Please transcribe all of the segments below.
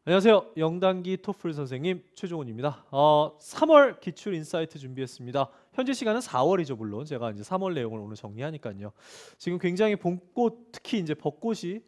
안녕하세요. 영단기 토플 선생님 최종훈입니다. 3월 기출 인사이트 준비했습니다. 현재 시간은 4월이죠, 물론. 제가 이제 3월 내용을 오늘 정리하니까요. 지금 굉장히 봄꽃, 특히 이제 벚꽃이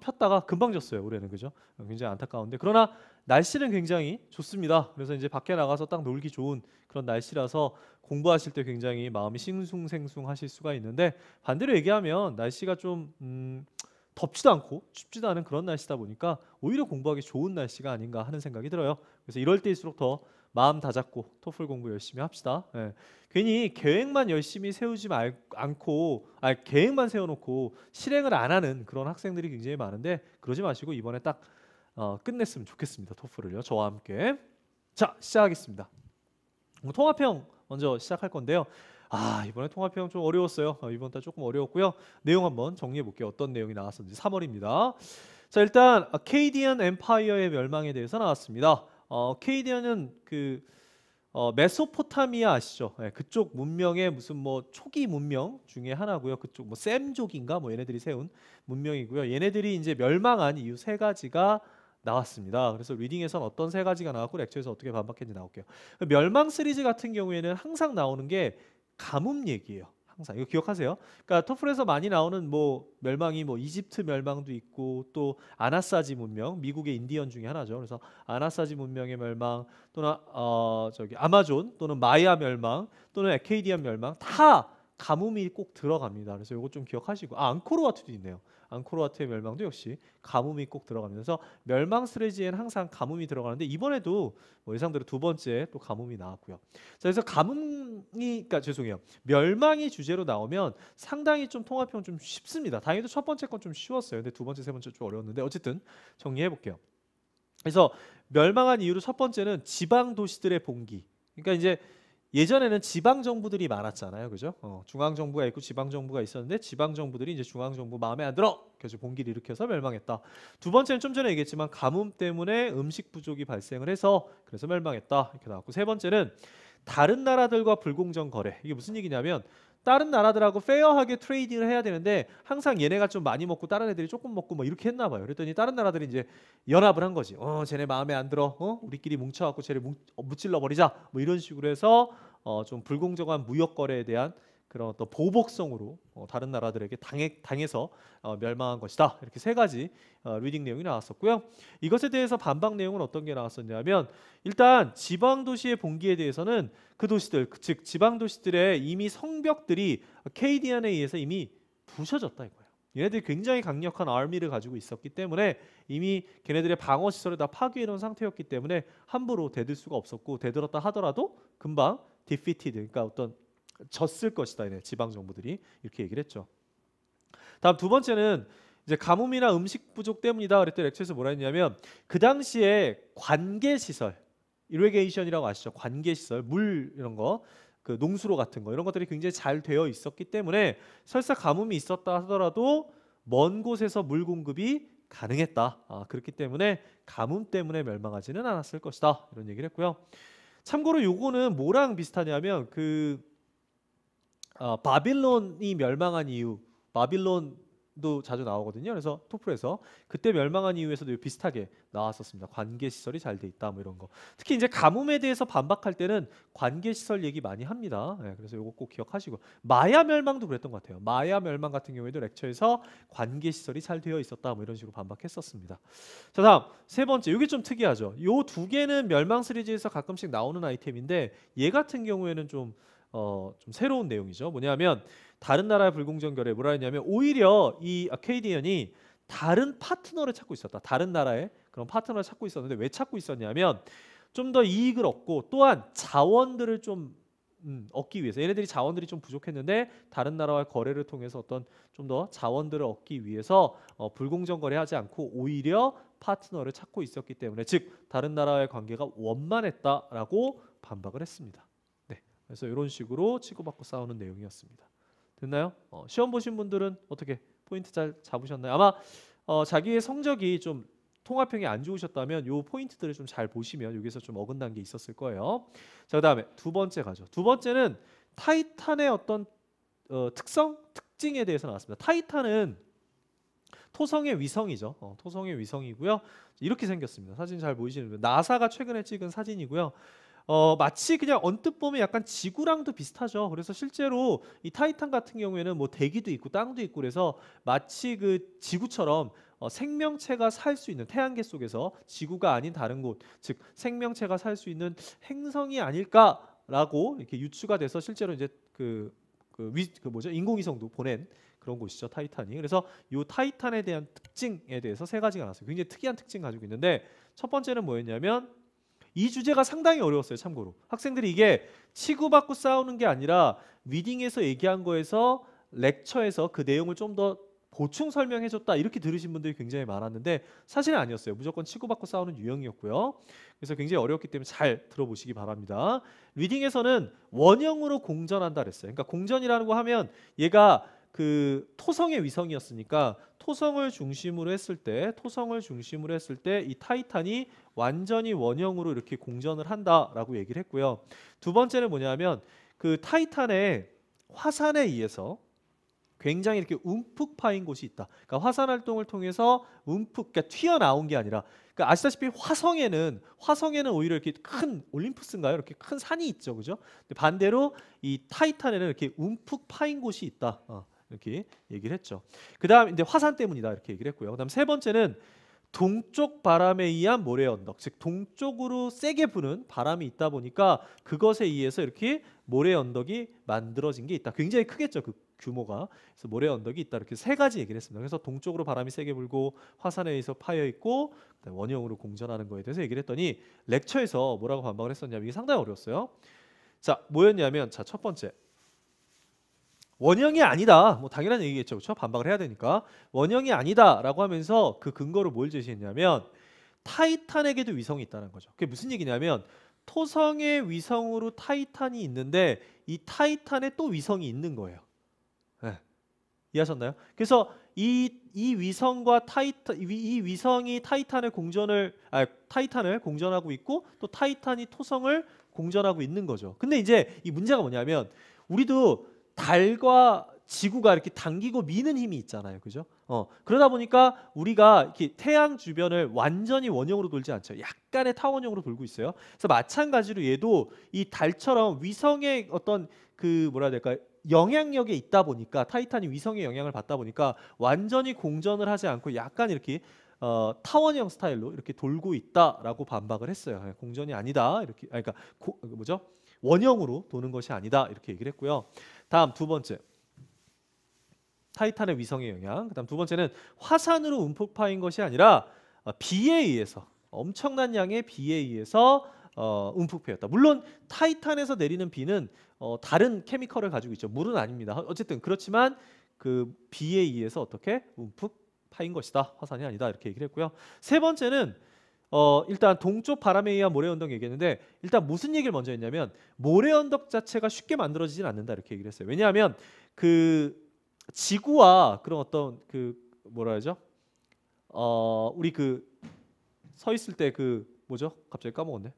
폈다가 금방 졌어요, 올해는. 그죠? 굉장히 안타까운데. 그러나 날씨는 굉장히 좋습니다. 그래서 이제 밖에 나가서 딱 놀기 좋은 그런 날씨라서 공부하실 때 굉장히 마음이 싱숭생숭하실 수가 있는데, 반대로 얘기하면 날씨가 좀 덥지도 않고 춥지도 않은 그런 날씨다 보니까 오히려 공부하기 좋은 날씨가 아닌가 하는 생각이 들어요. 그래서 이럴 때일수록 더 마음 다잡고 토플 공부 열심히 합시다. 예. 괜히 계획만 열심히 세우지 않고, 계획만 세워놓고 실행을 안 하는 그런 학생들이 굉장히 많은데, 그러지 마시고 이번에 딱 끝냈으면 좋겠습니다. 토플을요. 저와 함께. 자, 시작하겠습니다. 통합형 먼저 시작할 건데요. 이번에 통합형 좀 어려웠어요. 이번 달 조금 어려웠고요. 내용 한번 정리해 볼게요. 어떤 내용이 나왔었는지. 3월입니다. 자, 일단 아케이디안 엠파이어의 멸망에 대해서 나왔습니다. 아케이디안은 그 메소포타미아 아시죠? 네, 그쪽 문명의 무슨 뭐 초기 문명 중에 하나고요. 그쪽 뭐 셈족인가 뭐 얘네들이 세운 문명이고요. 얘네들이 이제 멸망한 이유 세 가지가 나왔습니다. 그래서 리딩에선 어떤 세 가지가 나왔고 렉처에서 어떻게 반박했는지 나올게요. 멸망 시리즈 같은 경우에는 항상 나오는 게 가뭄 얘기예요. 항상 이거 기억하세요. 그러니까 토플에서 많이 나오는 뭐 멸망이 뭐 이집트 멸망도 있고 또 아나사지 문명, 미국의 인디언 중에 하나죠. 그래서 아나사지 문명의 멸망 또는 저기 아마존 또는 마야 멸망 또는 에케이디안 멸망 다 가뭄이 꼭 들어갑니다. 그래서 이거 좀 기억하시고 앙코르와트도 있네요. 앙코르와트의 멸망도 역시 가뭄이 꼭 들어갑니다. 그래서 멸망 스트레지에는 항상 가뭄이 들어가는데 이번에도 뭐 예상대로 두 번째 또 가뭄이 나왔고요. 자, 그래서 그러니까 죄송해요. 멸망이 주제로 나오면 상당히 좀 통합형 좀 쉽습니다. 다행히도 첫 번째 건 좀 쉬웠어요. 근데 두 번째, 세 번째 좀 어려웠는데 어쨌든 정리해 볼게요. 그래서 멸망한 이유로 첫 번째는 지방 도시들의 봉기. 그러니까 이제 예전에는 지방 정부들이 많았잖아요, 그죠? 중앙 정부가 있고 지방 정부가 있었는데 지방 정부들이 이제 중앙 정부 마음에 안 들어, 그래서 봉기를 일으켜서 멸망했다. 두 번째는 좀 전에 얘기했지만 가뭄 때문에 음식 부족이 발생을 해서 그래서 멸망했다 이렇게 나왔고, 세 번째는 다른 나라들과 불공정 거래. 이게 무슨 얘기냐면 다른 나라들하고 페어하게 트레이딩을 해야 되는데 항상 얘네가 좀 많이 먹고 다른 애들이 조금 먹고 뭐 이렇게 했나 봐요. 그랬더니 다른 나라들이 이제 연합을 한 거지. 쟤네 마음에 안 들어. 우리끼리 뭉쳐갖고 쟤를 무찔러 버리자. 뭐 이런 식으로 해서 좀 불공정한 무역 거래에 대한 그런 또 보복성으로 다른 나라들에게 당해서 멸망한 것이다. 이렇게 세 가지 리딩 내용이 나왔었고요. 이것에 대해서 반박 내용은 어떤 게 나왔었냐면 일단 지방 도시의 봉기에 대해서는 그 도시들, 즉 지방 도시들의 이미 성벽들이 케이디안에 의해서 이미 부셔졌다 이거예요. 얘네들이 굉장히 강력한 아미를 가지고 있었기 때문에 이미 걔네들의 방어 시설을 다 파괴해 놓은 상태였기 때문에 함부로 대들 수가 없었고, 대들었다 하더라도 금방 defeated, 그러니까 어떤 졌을 것이다. 얘네 지방 정부들이 이렇게 얘기를 했죠. 다음 두 번째는 이제 가뭄이나 음식 부족 때문이다 그랬더니 렉처에서 뭐라 했냐면 그 당시에 관계 시설, 이리게이션이라고 아시죠? 관계 시설, 물 이런 거, 그 농수로 같은 거 이런 것들이 굉장히 잘 되어 있었기 때문에 설사 가뭄이 있었다 하더라도 먼 곳에서 물 공급이 가능했다. 그렇기 때문에 가뭄 때문에 멸망하지는 않았을 것이다. 이런 얘기를 했고요. 참고로 요거는 뭐랑 비슷하냐면 바빌론이 멸망한 이유, 바빌론도 자주 나오거든요. 그래서 토플에서 그때 멸망한 이유에서도 비슷하게 나왔었습니다. 관계 시설이 잘 돼 있다 뭐 이런 거. 특히 이제 가뭄에 대해서 반박할 때는 관계 시설 얘기 많이 합니다. 그래서 요거 꼭 기억하시고, 마야 멸망도 그랬던 것 같아요. 마야 멸망 같은 경우에도 렉처에서 관계 시설이 잘 되어 있었다 뭐 이런 식으로 반박했었습니다. 자, 다음 세 번째, 이게 좀 특이하죠. 요 두 개는 멸망 시리즈에서 가끔씩 나오는 아이템인데 얘 같은 경우에는 좀 새로운 내용이죠. 뭐냐면 다른 나라의 불공정 거래, 뭐라 했냐면 오히려 이 아케이디언이 다른 파트너를 찾고 있었다. 다른 나라의 그런 파트너를 찾고 있었는데 왜 찾고 있었냐면 좀 더 이익을 얻고 또한 자원들을 좀 얻기 위해서, 얘네들이 자원들이 좀 부족했는데 다른 나라와의 거래를 통해서 어떤 좀 더 자원들을 얻기 위해서 불공정 거래하지 않고 오히려 파트너를 찾고 있었기 때문에, 즉 다른 나라와의 관계가 원만했다라고 반박을 했습니다. 네, 그래서 이런 식으로 치고받고 싸우는 내용이었습니다. 됐나요? 시험 보신 분들은 어떻게 포인트 잘 잡으셨나요? 아마 자기의 성적이 좀 통합형이 안 좋으셨다면 요 포인트들을 좀 잘 보시면 여기서 좀 어긋난 게 있었을 거예요. 자, 그다음에 두 번째 가죠. 두 번째는 타이탄의 어떤 특징에 대해서 나왔습니다. 타이탄은 토성의 위성이죠. 토성의 위성이고요. 이렇게 생겼습니다. 사진 잘 보이시는 나사가 최근에 찍은 사진이고요. 마치 그냥 언뜻 보면 약간 지구랑도 비슷하죠. 그래서 실제로 이 타이탄 같은 경우에는 뭐 대기도 있고 땅도 있고 그래서 마치 그 지구처럼 생명체가 살 수 있는 태양계 속에서 지구가 아닌 다른 곳, 즉 생명체가 살 수 있는 행성이 아닐까라고 이렇게 유추가 돼서 실제로 이제 그 뭐죠? 인공위성도 보낸 그런 곳이죠, 타이탄이. 그래서 이 타이탄에 대한 특징에 대해서 세 가지가 나왔어요. 굉장히 특이한 특징 가지고 있는데 첫 번째는 뭐였냐면 이 주제가 상당히 어려웠어요. 참고로 학생들이 이게 치고받고 싸우는 게 아니라 리딩에서 얘기한 거에서 렉처에서 그 내용을 좀 더 보충 설명해줬다 이렇게 들으신 분들이 굉장히 많았는데 사실은 아니었어요. 무조건 치고받고 싸우는 유형이었고요. 그래서 굉장히 어렵기 때문에 잘 들어보시기 바랍니다. 리딩에서는 원형으로 공전한다 그랬어요. 그러니까 공전이라는 거 하면 얘가 그 토성의 위성이었으니까 토성을 중심으로 했을 때 이 타이탄이 완전히 원형으로 이렇게 공전을 한다라고 얘기를 했고요. 두 번째는 뭐냐면 그 타이탄의 화산에 의해서 굉장히 이렇게 움푹 파인 곳이 있다. 그러니까 화산 활동을 통해서 움푹, 그러니까 튀어나온 게 아니라, 그러니까 아시다시피 화성에는 오히려 이렇게 큰 올림푸스인가요? 이렇게 큰 산이 있죠, 그죠? 근데 반대로 이 타이탄에는 이렇게 움푹 파인 곳이 있다. 이렇게 얘기를 했죠. 그다음 이제 화산 때문이다 이렇게 얘기를 했고요. 그다음 세 번째는 동쪽 바람에 의한 모래 언덕, 즉 동쪽으로 세게 부는 바람이 있다 보니까 그것에 의해서 이렇게 모래 언덕이 만들어진 게 있다. 굉장히 크겠죠, 그 규모가. 그래서 모래 언덕이 있다. 이렇게 세 가지 얘기를 했습니다. 그래서 동쪽으로 바람이 세게 불고 화산에 의해서 파여 있고 원형으로 공전하는 거에 대해서 얘기를 했더니 렉처에서 뭐라고 반박을 했었냐면 이게 상당히 어려웠어요. 자, 뭐였냐면 자, 첫 번째. 원형이 아니다. 뭐 당연한 얘기겠죠. 그렇죠? 반박을 해야 되니까. 원형이 아니다라고 하면서 그 근거로 뭘 제시했냐면 타이탄에게도 위성이 있다는 거죠. 그게 무슨 얘기냐면 토성의 위성으로 타이탄이 있는데 이 타이탄에 또 위성이 있는 거예요. 네. 이해하셨나요? 그래서 이 위성과 이 위성이 타이탄을 공전하고 있고 또 타이탄이 토성을 공전하고 있는 거죠. 근데 이제 이 문제가 뭐냐면 우리도 달과 지구가 이렇게 당기고 미는 힘이 있잖아요, 그죠? 그러다 보니까 우리가 이렇게 태양 주변을 완전히 원형으로 돌지 않죠. 약간의 타원형으로 돌고 있어요. 그래서 마찬가지로 얘도 이 달처럼 위성의 어떤 그 뭐라 해야 될까요? 영향력에 있다 보니까 타이탄이 위성의 영향을 받다 보니까 완전히 공전을 하지 않고 약간 이렇게 타원형 스타일로 이렇게 돌고 있다라고 반박을 했어요. 공전이 아니다 이렇게, 그러니까 뭐죠? 원형으로 도는 것이 아니다 이렇게 얘기를 했고요. 다음 두 번째, 타이탄의 위성의 영향. 그다음 두 번째는 화산으로 움푹 파인 것이 아니라 비에 의해서, 엄청난 양의 비에 의해서 움푹 패였다. 물론 타이탄에서 내리는 비는 다른 케미컬을 가지고 있죠. 물은 아닙니다. 어쨌든 그렇지만 그 비에 의해서 어떻게 움푹 파인 것이다. 화산이 아니다 이렇게 얘기를 했고요. 세 번째는 일단 동쪽 바람에 의한 모래 언덕 얘기했는데 일단 무슨 얘기를 먼저 했냐면 모래 언덕 자체가 쉽게 만들어지진 않는다 이렇게 얘기를 했어요. 왜냐하면 그 지구와 그런 어떤 그 뭐라 하죠? 우리 그 서 있을 때 그 뭐죠? 갑자기 까먹었네.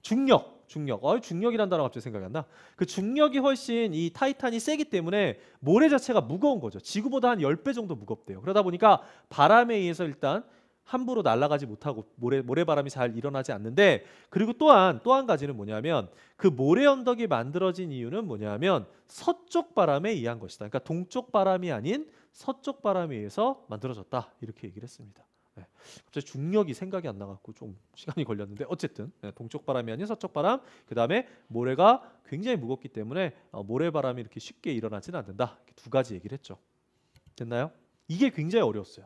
중력. 중력이란 단어가 갑자기 생각이 안 나. 그 중력이 훨씬 이 타이탄이 세기 때문에 모래 자체가 무거운 거죠. 지구보다 한 10배 정도 무겁대요. 그러다 보니까 바람에 의해서 일단 함부로 날아가지 못하고 모래바람이 잘 일어나지 않는데, 그리고 또한 또 한 가지는 뭐냐면 그 모래 언덕이 만들어진 이유는 뭐냐면 서쪽 바람에 의한 것이다. 그러니까 동쪽 바람이 아닌 서쪽 바람에 의해서 만들어졌다 이렇게 얘기를 했습니다. 네. 갑자기 중력이 생각이 안 나갖고 좀 시간이 걸렸는데 어쨌든 동쪽 바람이 아닌 서쪽 바람, 그 다음에 모래가 굉장히 무겁기 때문에 모래바람이 이렇게 쉽게 일어나지는 않는다. 이렇게 두 가지 얘기를 했죠. 됐나요? 이게 굉장히 어려웠어요.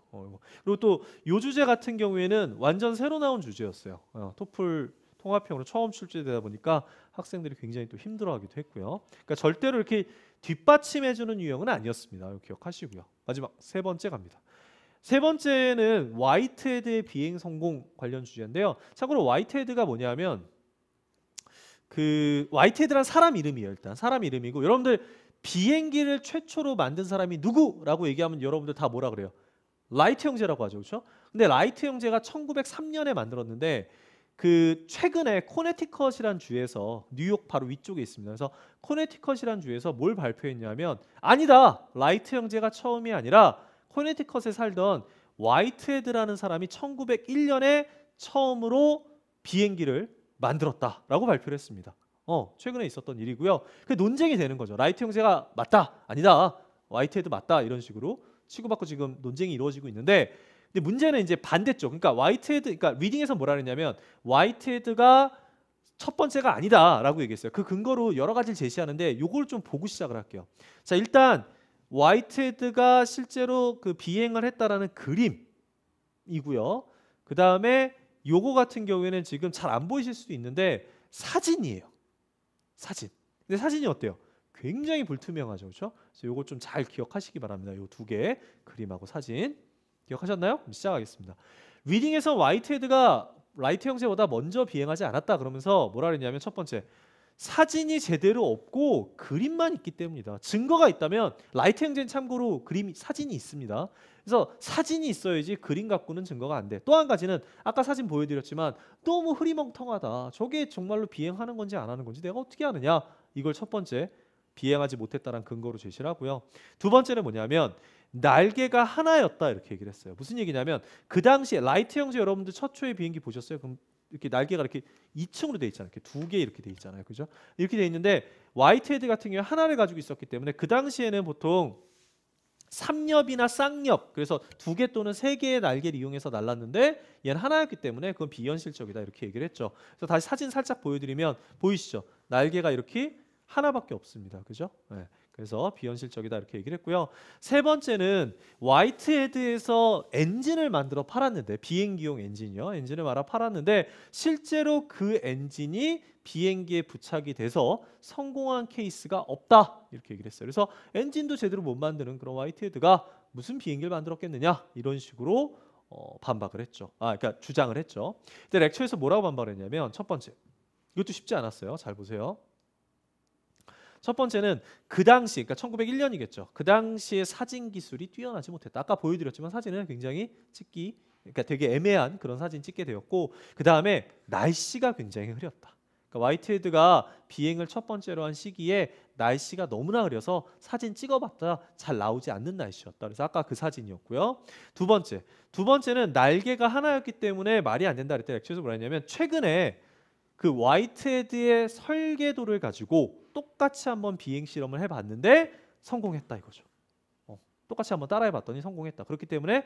그리고 또 이 주제 같은 경우에는 완전 새로 나온 주제였어요. 토플 통합형으로 처음 출제되다 보니까 학생들이 굉장히 또 힘들어하기도 했고요. 그러니까 절대로 이렇게 뒷받침해주는 유형은 아니었습니다. 기억하시고요. 마지막 세 번째 갑니다. 세 번째는 화이트헤드의 비행 성공 관련 주제인데요. 참고로 화이트헤드가 뭐냐면 그 화이트헤드란 사람 이름이에요. 일단 사람 이름이고, 여러분들 비행기를 최초로 만든 사람이 누구라고 얘기하면 여러분들 다 뭐라 그래요? 라이트 형제라고 하죠, 그렇죠? 근데 라이트 형제가 1903년에 만들었는데 그 최근에 코네티컷이란 주에서, 뉴욕 바로 위쪽에 있습니다. 그래서 코네티컷이란 주에서 뭘 발표했냐면 아니다, 라이트 형제가 처음이 아니라 코네티컷에 살던 화이트헤드라는 사람이 1901년에 처음으로 비행기를 만들었다라고 발표를 했습니다. 최근에 있었던 일이고요. 그 논쟁이 되는 거죠. 라이트 형제가 맞다, 아니다, 화이트헤드 맞다 이런 식으로 치고받고 지금 논쟁이 이루어지고 있는데, 근데 문제는 이제 반대쪽. 그러니까 화이트헤드, 그러니까 리딩에서 뭐라 그랬냐면 화이트헤드가 첫 번째가 아니다라고 얘기했어요. 그 근거로 여러 가지를 제시하는데 요걸 좀 보고 시작을 할게요. 자, 일단 화이트헤드가 실제로 그 비행을 했다라는 그림이고요. 그 다음에 요거 같은 경우에는 지금 잘 안 보이실 수도 있는데 사진이에요. 사진. 근데 사진이 어때요? 굉장히 불투명하죠, 그렇죠? 그래서 요거 좀 잘 기억하시기 바랍니다. 요 두 개 그림하고 사진 기억하셨나요? 그럼 시작하겠습니다. 리딩에서 화이트헤드가 라이트 형제보다 먼저 비행하지 않았다 그러면서 뭐라 그랬냐면, 첫 번째, 사진이 제대로 없고 그림만 있기 때문이다. 증거가 있다면 라이트 형제는 참고로 사진이 있습니다. 그래서 사진이 있어야지 그림 갖고는 증거가 안 돼. 또 한 가지는 아까 사진 보여드렸지만 너무 흐리멍텅하다. 저게 정말로 비행하는 건지 안 하는 건지 내가 어떻게 아느냐. 이걸 첫 번째, 비행하지 못했다는 근거로 제시를 하고요. 두 번째는 뭐냐면 날개가 하나였다 이렇게 얘기를 했어요. 무슨 얘기냐면 그 당시에 라이트 형제 여러분들 최초의 비행기 보셨어요? 그럼 이렇게 날개가 이렇게 2층으로 돼 있잖아요. 이렇게 두 개 이렇게 돼 있잖아요. 그죠? 이렇게 돼 있는데 화이트헤드 같은 경우에 하나를 가지고 있었기 때문에 그 당시에는 보통 3엽이나 쌍엽, 그래서 2개 또는 3개의 날개를 이용해서 날랐는데 얘는 하나였기 때문에 그건 비현실적이다 이렇게 얘기를 했죠. 그래서 다시 사진 살짝 보여드리면 보이시죠? 날개가 이렇게 하나밖에 없습니다. 그죠? 네. 그래서 비현실적이다 이렇게 얘기를 했고요. 세 번째는 화이트헤드에서 엔진을 만들어 팔았는데, 비행기용 엔진이요. 엔진을 말아 팔았는데 실제로 그 엔진이 비행기에 부착이 돼서 성공한 케이스가 없다 이렇게 얘기를 했어요. 그래서 엔진도 제대로 못 만드는 그런 화이트헤드가 무슨 비행기를 만들었겠느냐 이런 식으로 반박을 했죠. 그러니까 주장을 했죠. 근데 렉처에서 뭐라고 반박을 했냐면, 첫 번째, 이것도 쉽지 않았어요. 잘 보세요. 첫 번째는 그 당시, 그러니까 1901년이겠죠. 그 당시에 사진 기술이 뛰어나지 못했다. 아까 보여드렸지만 사진은 굉장히 그러니까 되게 애매한 그런 사진 찍게 되었고, 그 다음에 날씨가 굉장히 흐렸다. 그러니까 화이트헤드가 비행을 첫 번째로 한 시기에 날씨가 너무나 흐려서 사진 찍어봤자 잘 나오지 않는 날씨였다. 그래서 아까 그 사진이었고요. 두 번째는 날개가 하나였기 때문에 말이 안 된다 그랬더니 렉처에서 뭐라 했냐면, 최근에 그 화이트헤드의 설계도를 가지고 똑같이 한번 비행 실험을 해봤는데 성공했다 이거죠. 똑같이 한번 따라해봤더니 성공했다. 그렇기 때문에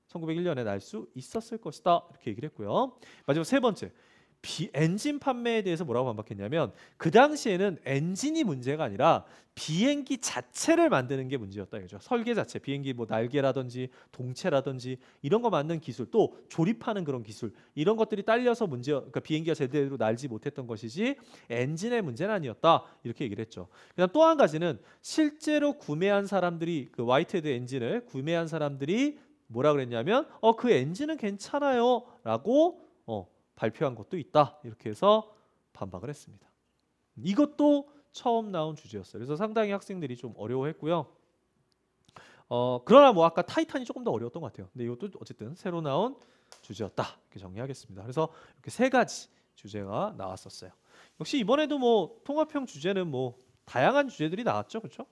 1901년에 날 수 있었을 것이다 이렇게 얘기를 했고요. 마지막 세 번째, 엔진 판매에 대해서 뭐라고 반박했냐면, 그 당시에는 엔진이 문제가 아니라 비행기 자체를 만드는 게 문제였다 이거죠. 설계 자체, 비행기 뭐 날개라든지 동체라든지 이런 거 만드는 기술, 또 조립하는 그런 기술, 이런 것들이 딸려서 그러니까 비행기가 제대로 날지 못했던 것이지 엔진의 문제는 아니었다 이렇게 얘기를 했죠. 그다음 또 한 가지는 실제로 구매한 사람들이, 그 화이트헤드 엔진을 구매한 사람들이 뭐라 그랬냐면 그 엔진은 괜찮아요 라고 발표한 것도 있다 이렇게 해서 반박을 했습니다. 이것도 처음 나온 주제였어요. 그래서 상당히 학생들이 좀 어려워했고요. 그러나 뭐 아까 타이탄이 조금 더 어려웠던 것 같아요. 근데 이것도 어쨌든 새로 나온 주제였다 이렇게 정리하겠습니다. 그래서 이렇게 세 가지 주제가 나왔었어요. 역시 이번에도 뭐 통합형 주제는 뭐 다양한 주제들이 나왔죠, 그렇죠?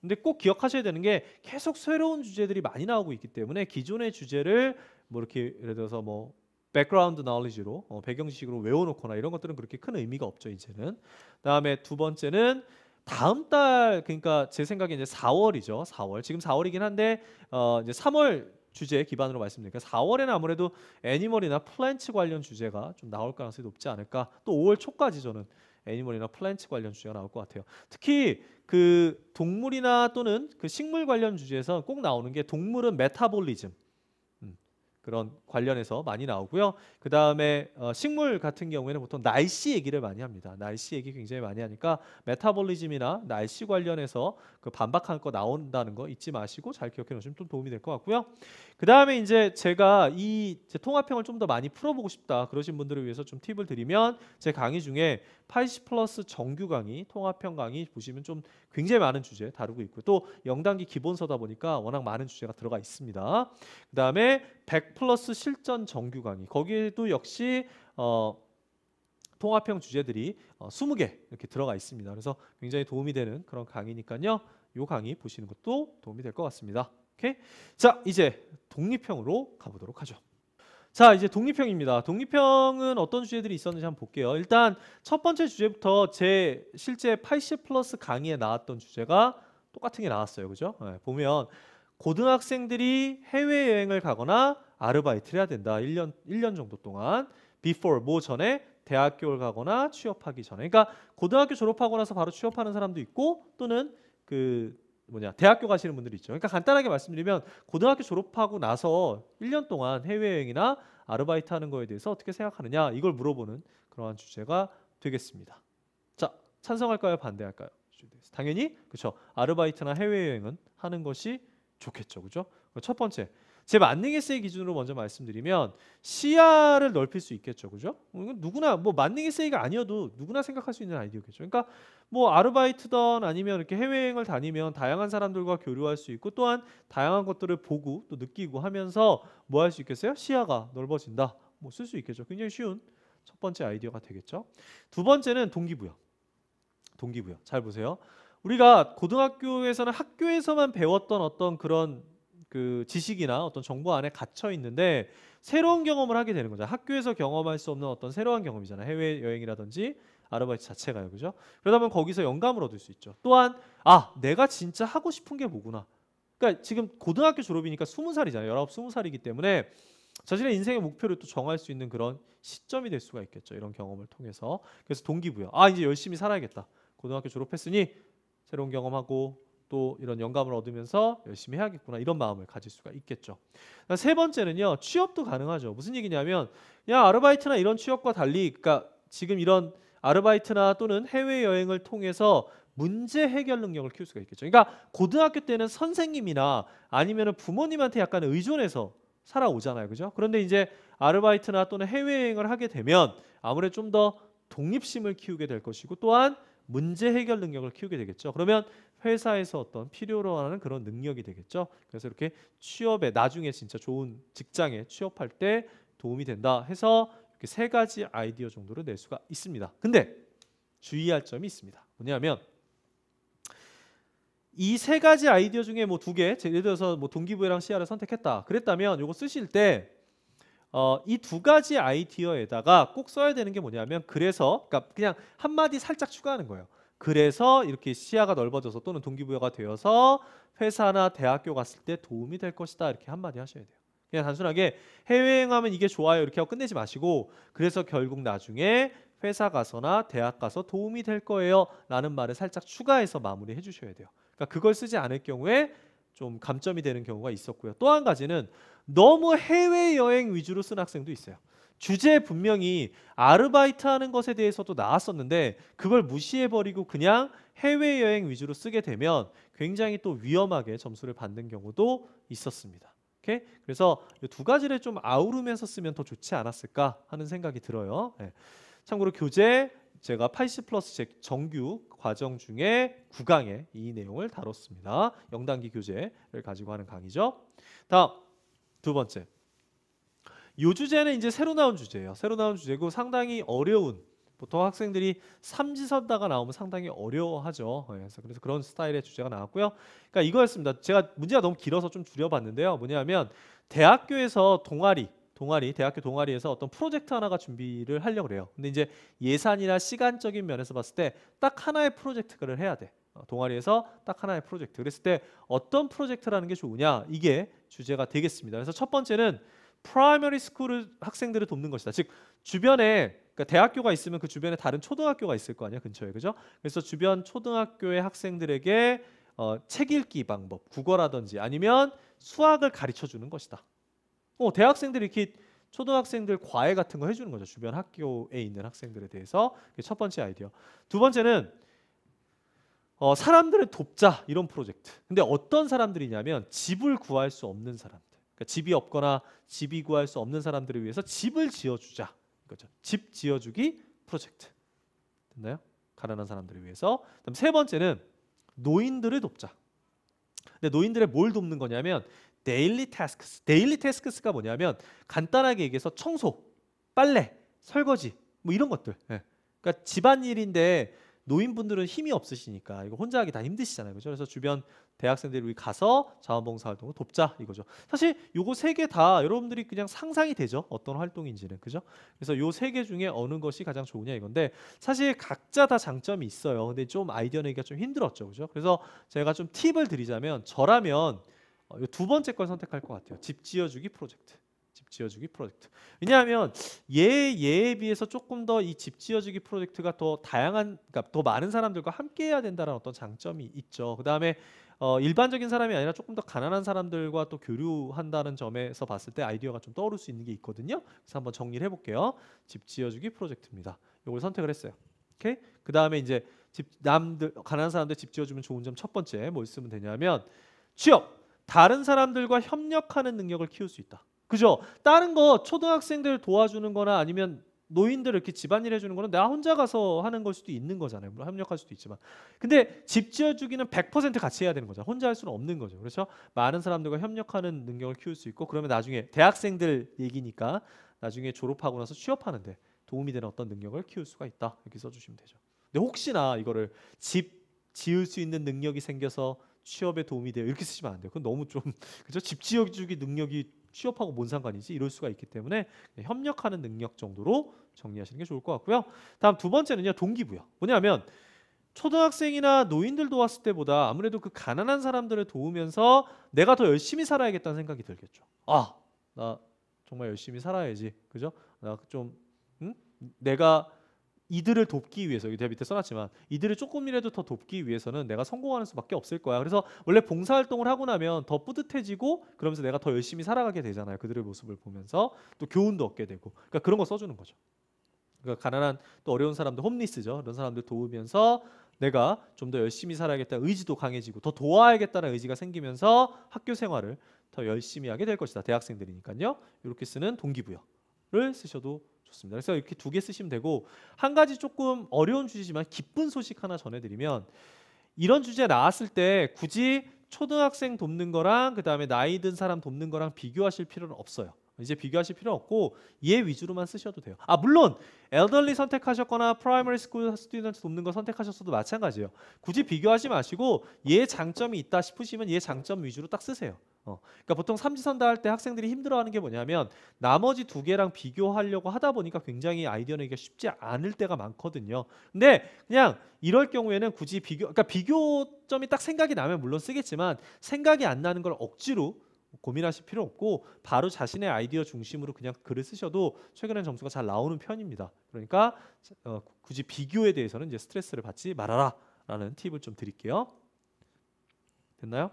근데 꼭 기억하셔야 되는 게 계속 새로운 주제들이 많이 나오고 있기 때문에 기존의 주제를 뭐 이렇게 예를 들어서 뭐 백그라운드 knowledge로 배경 지식으로 외워놓거나 이런 것들은 그렇게 큰 의미가 없죠 이제는. 그다음에 두 번째는 다음 달, 그러니까 제 생각에 이제 4월이죠. 4월. 지금 4월이긴 한데 이제 3월 주제 기반으로 말씀드리니까 4월에는 아무래도 애니멀이나 플랜츠 관련 주제가 좀 나올 가능성이 높지 않을까. 또 5월 초까지 저는 애니멀이나 플랜츠 관련 주제가 나올 것 같아요. 특히 그 동물이나 또는 그 식물 관련 주제에서 꼭 나오는 게, 동물은 메타볼리즘 그런 관련해서 많이 나오고요. 그 다음에 식물 같은 경우에는 보통 날씨 얘기를 많이 합니다. 날씨 얘기 굉장히 많이 하니까 메타볼리즘이나 날씨 관련해서 그 반박할 거 나온다는 거 잊지 마시고 잘 기억해 놓으시면 좀 도움이 될 것 같고요. 그 다음에 이제 제가 제 통합형을 좀 더 많이 풀어보고 싶다 그러신 분들을 위해서 좀 팁을 드리면, 제 강의 중에 80플러스 정규 강의, 통합형 강의 보시면 좀 굉장히 많은 주제 다루고 있고요. 또 0단기 기본서다 보니까 워낙 많은 주제가 들어가 있습니다. 그 다음에 100플러스 실전 정규 강의, 거기에도 역시 통합형 주제들이 20개 이렇게 들어가 있습니다. 그래서 굉장히 도움이 되는 그런 강의니까요. 이 강의 보시는 것도 도움이 될 것 같습니다. 오케이? 자, 이제 독립형으로 가보도록 하죠. 자, 이제 독립형입니다. 독립형은 어떤 주제들이 있었는지 한번 볼게요. 일단 첫 번째 주제부터 제 실제 80 플러스 강의에 나왔던 주제가 똑같은 게 나왔어요. 그죠? 네, 보면 고등학생들이 해외여행을 가거나 아르바이트를 해야 된다. 1년 정도 동안. before, 뭐 전에 대학교를 가거나 취업하기 전에. 그러니까 고등학교 졸업하고 나서 바로 취업하는 사람도 있고 또는 대학교 가시는 분들이 있죠. 그러니까 간단하게 말씀드리면 고등학교 졸업하고 나서 1년 동안 해외여행이나 아르바이트 하는 거에 대해서 어떻게 생각하느냐 이걸 물어보는 그러한 주제가 되겠습니다. 자, 찬성할까요? 반대할까요? 당연히 그렇죠. 아르바이트나 해외여행은 하는 것이 좋겠죠. 그죠? 첫 번째, 제 만능 에세이 기준으로 먼저 말씀드리면 시야를 넓힐 수 있겠죠. 그죠? 이건 누구나 뭐 만능 에세이가 아니어도 누구나 생각할 수 있는 아이디어겠죠. 그러니까 뭐 아르바이트든 아니면 이렇게 해외여행을 다니면 다양한 사람들과 교류할 수 있고 또한 다양한 것들을 보고 또 느끼고 하면서 뭐 할 수 있겠어요? 시야가 넓어진다. 뭐 쓸 수 있겠죠. 굉장히 쉬운 첫 번째 아이디어가 되겠죠. 두 번째는 동기부여. 동기부여. 잘 보세요. 우리가 고등학교에서는 학교에서만 배웠던 어떤 그런 그 지식이나 어떤 정보 안에 갇혀 있는데 새로운 경험을 하게 되는 거죠. 학교에서 경험할 수 없는 어떤 새로운 경험이잖아요. 해외 여행이라든지 아르바이트 자체가요. 그죠? 그러다 보면 거기서 영감을 얻을 수 있죠. 또한 내가 진짜 하고 싶은 게 뭐구나. 그러니까 지금 고등학교 졸업이니까 20살이잖아요. 19, 20살이기 때문에 자신의 인생의 목표를 또 정할 수 있는 그런 시점이 될 수가 있겠죠. 이런 경험을 통해서. 그래서 동기부여. 이제 열심히 살아야겠다. 고등학교 졸업했으니 새로운 경험하고 또 이런 영감을 얻으면서 열심히 해야겠구나 이런 마음을 가질 수가 있겠죠. 세 번째는요. 취업도 가능하죠. 무슨 얘기냐면 아르바이트나 이런 취업과 달리 그러니까 지금 이런 아르바이트나 또는 해외여행을 통해서 문제 해결 능력을 키울 수가 있겠죠. 그러니까 고등학교 때는 선생님이나 아니면 부모님한테 약간 의존해서 살아오잖아요. 그죠? 그런데 이제 아르바이트나 또는 해외여행을 하게 되면 아무래도 좀 더 독립심을 키우게 될 것이고 또한 문제 해결 능력을 키우게 되겠죠. 그러면 회사에서 어떤 필요로 하는 그런 능력이 되겠죠. 그래서 이렇게 취업에 나중에 진짜 좋은 직장에 취업할 때 도움이 된다 해서 이렇게 세 가지 아이디어 정도를 낼 수가 있습니다. 근데 주의할 점이 있습니다. 뭐냐면 이 세 가지 아이디어 중에 뭐 두 개, 예를 들어서 뭐 동기부여랑 시야를 선택했다. 그랬다면 이거 쓰실 때 이 두 가지 아이디어에다가 꼭 써야 되는 게 뭐냐면 그러니까 그냥 한마디 살짝 추가하는 거예요. 그래서 이렇게 시야가 넓어져서 또는 동기부여가 되어서 회사나 대학교 갔을 때 도움이 될 것이다. 이렇게 한마디 하셔야 돼요. 그냥 단순하게 해외여행하면 이게 좋아요 이렇게 하고 끝내지 마시고 그래서 결국 나중에 회사 가서나 대학 가서 도움이 될 거예요 라는 말을 살짝 추가해서 마무리해 주셔야 돼요. 그러니까 그걸 쓰지 않을 경우에 좀 감점이 되는 경우가 있었고요. 또 한 가지는 너무 해외여행 위주로 쓴 학생도 있어요. 주제 분명히 아르바이트 하는 것에 대해서도 나왔었는데 그걸 무시해버리고 그냥 해외여행 위주로 쓰게 되면 굉장히 또 위험하게 점수를 받는 경우도 있었습니다. 오케이? 그래서 이 두 가지를 좀 아우르면서 쓰면 더 좋지 않았을까 하는 생각이 들어요. 네. 참고로 교재 제가 80 플러스 정규 과정 중에 9강에 이 내용을 다뤘습니다. 0단기 교재를 가지고 하는 강의죠. 다음 두 번째. 이 주제는 이제 새로 나온 주제예요. 새로 나온 주제고 상당히 어려운 보통 학생들이 삼지선다가 나오면 상당히 어려워하죠. 그래서 그런 스타일의 주제가 나왔고요. 그러니까 이거였습니다. 제가 문제가 너무 길어서 좀 줄여봤는데요. 뭐냐면 대학교에서 대학교 동아리에서 어떤 프로젝트 하나가 준비를 하려고 그래요. 근데 이제 예산이나 시간적인 면에서 봤을 때 딱 하나의 프로젝트를 해야 돼. 동아리에서 딱 하나의 프로젝트. 그랬을 때 어떤 프로젝트라는 게 좋으냐? 이게 주제가 되겠습니다. 그래서 첫 번째는 프라이머리 스쿨 학생들을 돕는 것이다. 즉 주변에 그러니까 대학교가 있으면 그 주변에 다른 초등학교가 있을 거 아니야 근처에 그죠? 그래서 주변 초등학교의 학생들에게 책 읽기 방법, 국어라든지 아니면 수학을 가르쳐 주는 것이다. 대학생들이 이렇게 초등학생들 과외 같은 거 해주는 거죠. 주변 학교에 있는 학생들에 대해서. 그게 첫 번째 아이디어. 두 번째는 사람들을 돕자 이런 프로젝트. 근데 어떤 사람들이냐면 집을 구할 수 없는 사람들. 그러니까 집이 없거나 집이 구할 수 없는 사람들을 위해서 집을 지어주자. 이거죠. 집 지어주기 프로젝트. 됐나요? 가난한 사람들을 위해서. 그다음 세 번째는 노인들을 돕자. 근데 노인들의 뭘 돕는 거냐면 데일리 태스크스. 데일리 태스크스가 뭐냐면 간단하게 얘기해서 청소, 빨래, 설거지 뭐 이런 것들. 그러니까 집안일인데 노인분들은 힘이 없으시니까 이거 혼자 하기 다 힘드시잖아요. 그죠? 그래서 주변 대학생들이 우리 가서 자원봉사 활동을 돕자 이거죠. 사실 요거 세 개 다 여러분들이 그냥 상상이 되죠. 어떤 활동인지는. 그죠? 그래서 요 세 개 중에 어느 것이 가장 좋으냐 이건데 사실 각자 다 장점이 있어요. 근데 좀 아이디어 내기가 좀 힘들었죠. 그죠? 그래서 제가 좀 팁을 드리자면 저라면 두 번째 걸 선택할 것 같아요. 집 지어주기 프로젝트. 집 지어주기 프로젝트. 왜냐하면 얘에 비해서 조금 더 이 집 지어주기 프로젝트가 더 다양한, 그러니까 더 많은 사람들과 함께해야 된다는 어떤 장점이 있죠. 그 다음에 일반적인 사람이 아니라 조금 더 가난한 사람들과 또 교류한다는 점에서 봤을 때 아이디어가 좀 떠오를 수 있는 게 있거든요. 그래서 한번 정리를 해볼게요. 집 지어주기 프로젝트입니다. 이걸 선택을 했어요. 오케이? 그 다음에 이제 남들 가난한 사람들 집 지어주면 좋은 점 첫 번째 뭐 쓰면 되냐면 취업. 다른 사람들과 협력하는 능력을 키울 수 있다. 그죠? 다른 거 초등학생들 도와주는 거나 아니면 노인들 이렇게 집안일 해주는 거는 나 혼자 가서 하는 걸 수도 있는 거잖아요. 물론 협력할 수도 있지만. 근데 집 지어주기는 100% 같이 해야 되는 거죠. 혼자 할 수는 없는 거죠. 그렇죠? 많은 사람들과 협력하는 능력을 키울 수 있고 그러면 나중에 대학생들 얘기니까 나중에 졸업하고 나서 취업하는데 도움이 되는 어떤 능력을 키울 수가 있다. 이렇게 써주시면 되죠. 근데 혹시나 이거를 집 지을 수 있는 능력이 생겨서 취업에 도움이 돼요. 이렇게 쓰시면 안 돼요. 그건 너무 좀 그죠? 집 지어주기 능력이 취업하고 뭔 상관이지? 이럴 수가 있기 때문에 협력하는 능력 정도로 정리하시는 게 좋을 것 같고요. 다음 두 번째는요. 동기부여. 뭐냐면 초등학생이나 노인들 도왔을 때보다 아무래도 그 가난한 사람들을 도우면서 내가 더 열심히 살아야겠다는 생각이 들겠죠. 아, 나 정말 열심히 살아야지. 그죠? 나 좀 내가 이들을 돕기 위해서 여기 밑에 써놨지만 이들을 조금이라도 더 돕기 위해서는 내가 성공하는 수밖에 없을 거야. 그래서 원래 봉사활동을 하고 나면 더 뿌듯해지고 그러면서 내가 더 열심히 살아가게 되잖아요. 그들의 모습을 보면서 또 교훈도 얻게 되고 그러니까 그런 거 써주는 거죠. 그러니까 가난한 또 어려운 사람들 홈리스죠. 이런 사람들 도우면서 내가 좀 더 열심히 살아야겠다는 의지도 강해지고 더 도와야겠다는 의지가 생기면서 학교 생활을 더 열심히 하게 될 것이다. 대학생들이니까요. 이렇게 쓰는 동기부여를 쓰셔도 좋습니다. 그래서 이렇게 두 개 쓰시면 되고 한 가지 조금 어려운 주제지만 기쁜 소식 하나 전해드리면 이런 주제 나왔을 때 굳이 초등학생 돕는 거랑 그 다음에 나이 든 사람 돕는 거랑 비교하실 필요는 없어요. 이제 비교하실 필요 없고 얘 위주로만 쓰셔도 돼요. 아 물론 엘더리 선택하셨거나 프라이머리 스쿨 스튜던트 돕는 거 선택하셨어도 마찬가지예요. 굳이 비교하지 마시고 얘 장점이 있다 싶으시면 얘 장점 위주로 딱 쓰세요. 그러니까 보통 삼지선다 할 때 학생들이 힘들어하는 게 뭐냐면 나머지 두 개랑 비교하려고 하다 보니까 굉장히 아이디어 내기가 쉽지 않을 때가 많거든요. 근데 그냥 이럴 경우에는 굳이 그러니까 비교점이 딱 생각이 나면 물론 쓰겠지만 생각이 안 나는 걸 억지로 고민하실 필요 없고 바로 자신의 아이디어 중심으로 그냥 글을 쓰셔도 최근에는 점수가 잘 나오는 편입니다. 그러니까 굳이 비교에 대해서는 이제 스트레스를 받지 말아라라는 팁을 좀 드릴게요. 됐나요?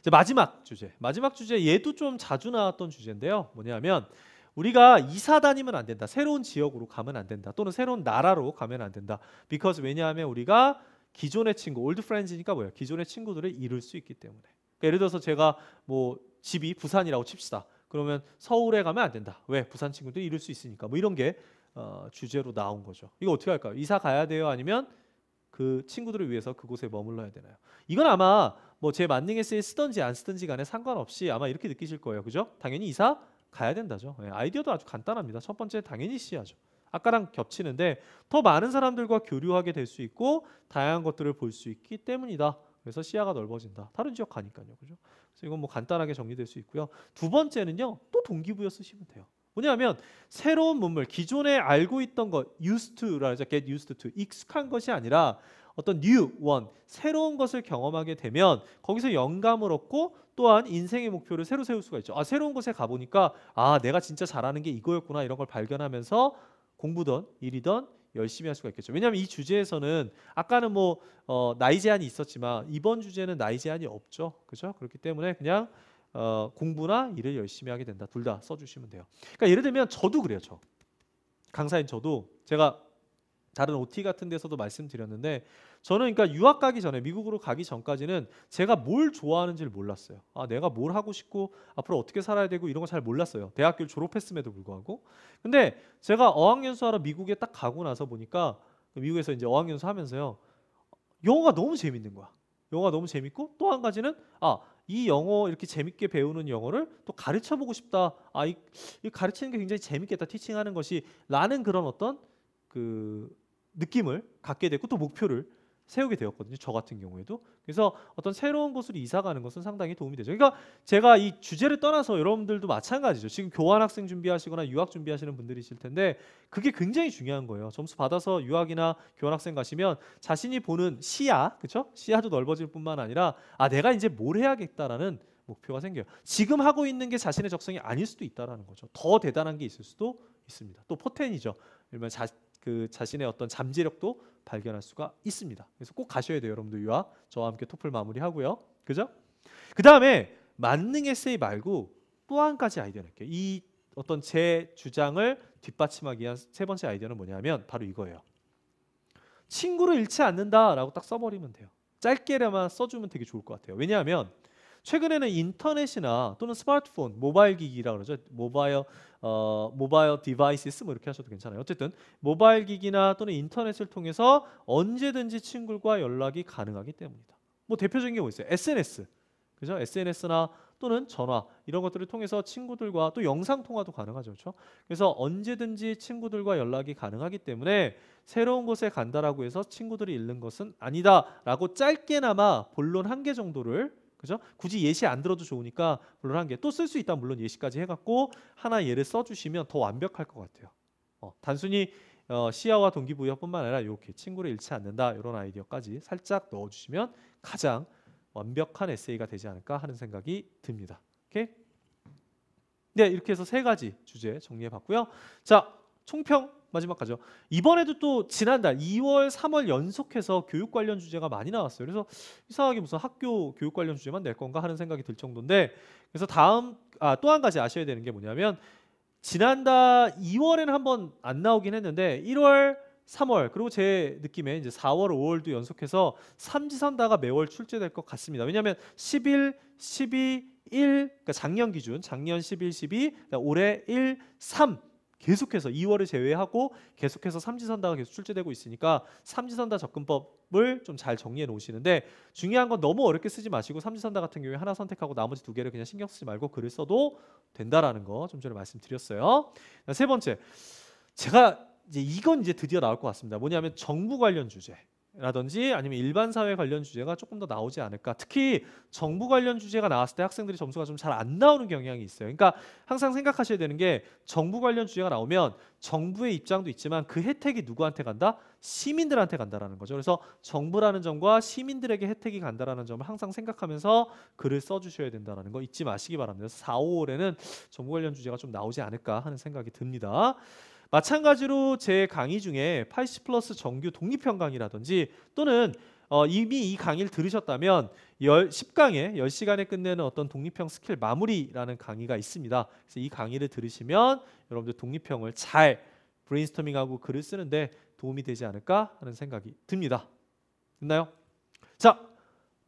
이제 마지막 주제 얘도 좀 자주 나왔던 주제인데요. 뭐냐면 우리가 이사 다니면 안 된다. 새로운 지역으로 가면 안 된다. 또는 새로운 나라로 가면 안 된다. because 왜냐하면 우리가 기존의 친구, 올드 프렌즈니까 뭐예요? 기존의 친구들을 잃을 수 있기 때문에. 그러니까 예를 들어서 제가 뭐 집이 부산이라고 칩시다. 그러면 서울에 가면 안 된다. 왜? 부산 친구들이 잃을 수 있으니까. 뭐 이런 게 주제로 나온 거죠. 이거 어떻게 할까요? 이사 가야 돼요? 아니면 그 친구들을 위해서 그곳에 머물러야 되나요? 이건 아마 뭐 제 만능 에세이 쓰든지 안 쓰든지 간에 상관없이 아마 이렇게 느끼실 거예요. 그죠? 당연히 이사 가야 된다죠. 아이디어도 아주 간단합니다. 첫 번째 당연히 C하죠. 아까랑 겹치는데 더 많은 사람들과 교류하게 될 수 있고 다양한 것들을 볼 수 있기 때문이다. 그래서 시야가 넓어진다. 다른 지역 가니까요. 그죠? 그래서 이건 뭐 간단하게 정리될 수 있고요. 두 번째는요. 또 동기부여 쓰시면 돼요. 뭐냐면 새로운 문물, 기존에 알고 있던 것, used to라 하죠. get used to, 익숙한 것이 아니라 어떤 new one, 새로운 것을 경험하게 되면 거기서 영감을 얻고 또한 인생의 목표를 새로 세울 수가 있죠. 아, 새로운 곳에 가보니까 아, 내가 진짜 잘하는 게 이거였구나 이런 걸 발견하면서 공부든 일이든 열심히 할 수가 있겠죠. 왜냐하면 이 주제에서는 아까는 뭐 나이 제한이 있었지만 이번 주제는 나이 제한이 없죠. 그렇죠? 그렇기 때문에 그냥 공부나 일을 열심히 하게 된다. 둘 다 써주시면 돼요. 그러니까 예를 들면 저도 그래요. 강사인 저도 제가 다른 OT 같은 데서도 말씀드렸는데 저는 그러니까 유학 가기 전에 미국으로 가기 전까지는 제가 뭘 좋아하는지를 몰랐어요. 아, 내가 뭘 하고 싶고 앞으로 어떻게 살아야 되고 이런 거 잘 몰랐어요. 대학교를 졸업했음에도 불구하고. 근데 제가 어학연수하러 미국에 딱 가고 나서 보니까 미국에서 이제 어학연수 하면서요. 영어가 너무 재밌는 거야. 영어가 너무 재밌고 또 한 가지는 이 영어 이렇게 재밌게 배우는 영어를 또 가르쳐 보고 싶다. 이 가르치는 게 굉장히 재밌겠다. 티칭하는 것이 라는 그런 어떤 그 느낌을 갖게 됐고 또 목표를 세우게 되었거든요. 저 같은 경우에도. 그래서 어떤 새로운 곳으로 이사 가는 것은 상당히 도움이 되죠. 그러니까 제가 이 주제를 떠나서 여러분들도 마찬가지죠. 지금 교환학생 준비하시거나 유학 준비하시는 분들이실 텐데 그게 굉장히 중요한 거예요. 점수 받아서 유학이나 교환학생 가시면 자신이 보는 시야, 그렇죠? 시야도 넓어질 뿐만 아니라 아 내가 이제 뭘 해야겠다라는 목표가 생겨요. 지금 하고 있는 게 자신의 적성이 아닐 수도 있다라는 거죠. 더 대단한 게 있을 수도 있습니다. 또 포텐이죠. 그러면 자신의 어떤 잠재력도 발견할 수가 있습니다. 그래서 꼭 가셔야 돼요, 여러분들 유학. 저와 함께 토플 마무리하고요. 그죠? 그 다음에 만능 에세이 말고 또 한 가지 아이디어 낼게요. 이 어떤 제 주장을 뒷받침하기 위한 세 번째 아이디어는 뭐냐면 바로 이거예요. 친구를 잃지 않는다라고 딱 써버리면 돼요. 짧게라만 써주면 되게 좋을 것 같아요. 왜냐하면 최근에는 인터넷이나 또는 스마트폰, 모바일 기기라 그러죠. 모바일 디바이시스 뭐 이렇게 하셔도 괜찮아요. 어쨌든 모바일 기기나 또는 인터넷을 통해서 언제든지 친구들과 연락이 가능하기 때문이다. 뭐 대표적인 게 뭐 있어요? SNS. 그죠? SNS나 또는 전화 이런 것들을 통해서 친구들과 또 영상 통화도 가능하죠. 그렇죠? 그래서 언제든지 친구들과 연락이 가능하기 때문에 새로운 곳에 간다라고 해서 친구들이 잃는 것은 아니다라고 짧게나마 본론 한 개 정도를 그죠? 굳이 예시 안 들어도 좋으니까 물론 한 개 또 쓸 수 있다면 물론 예시까지 해갖고 하나 예를 써주시면 더 완벽할 것 같아요. 단순히 시야와 동기부여뿐만 아니라 이렇게 친구를 잃지 않는다 이런 아이디어까지 살짝 넣어주시면 가장 완벽한 에세이가 되지 않을까 하는 생각이 듭니다. 오케이? 네, 이렇게 해서 세 가지 주제 정리해봤고요. 자, 총평 마지막 가죠. 이번에도 또 지난달 2월, 3월 연속해서 교육 관련 주제가 많이 나왔어요. 그래서 이상하게 무슨 학교 교육 관련 주제만 낼 건가 하는 생각이 들 정도인데 그래서 또 한 가지 아셔야 되는 게 뭐냐면 지난달 2월에는 한번 안 나오긴 했는데 1월, 3월 그리고 제 느낌에 이제 4월, 5월도 연속해서 삼지선다가 매월 출제될 것 같습니다. 왜냐하면 11, 12, 1 그러니까 작년 기준 작년 11, 12 올해 1, 3 계속해서 2월을 제외하고 계속해서 삼지선다가 계속 출제되고 있으니까 삼지선다 접근법을 좀 잘 정리해 놓으시는데 중요한 건 너무 어렵게 쓰지 마시고 삼지선다 같은 경우에 하나 선택하고 나머지 두 개를 그냥 신경 쓰지 말고 글을 써도 된다라는 거 좀 전에 말씀드렸어요. 세 번째, 제가 이건 이제 드디어 나올 것 같습니다. 뭐냐면 정부 관련 주제라든지 아니면 일반 사회 관련 주제가 조금 더 나오지 않을까. 특히 정부 관련 주제가 나왔을 때 학생들이 점수가 좀 잘 안 나오는 경향이 있어요. 그러니까 항상 생각하셔야 되는 게 정부 관련 주제가 나오면 정부의 입장도 있지만 그 혜택이 누구한테 간다? 시민들한테 간다라는 거죠. 그래서 정부라는 점과 시민들에게 혜택이 간다라는 점을 항상 생각하면서 글을 써주셔야 된다는 거 잊지 마시기 바랍니다. 그래서 4, 5월에는 정부 관련 주제가 좀 나오지 않을까 하는 생각이 듭니다. 마찬가지로 제 강의 중에 80+ 정규 독립형 강의라든지 또는 이미 이 강의를 들으셨다면 10강에 10시간에 끝내는 어떤 독립형 스킬 마무리라는 강의가 있습니다. 그래서 이 강의를 들으시면 여러분들 독립형을 잘 브레인스토밍하고 글을 쓰는데 도움이 되지 않을까 하는 생각이 듭니다. 됐나요? 자,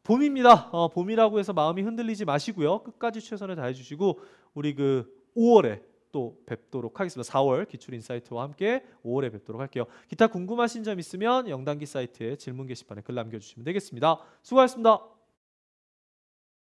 봄입니다. 봄이라고 해서 마음이 흔들리지 마시고요. 끝까지 최선을 다해 주시고 우리 5월에 또 뵙도록 하겠습니다. 4월 기출 인사이트와 함께 5월에 뵙도록 할게요. 기타 궁금하신 점 있으면 영단기 사이트에 질문 게시판에 글 남겨주시면 되겠습니다. 수고하셨습니다.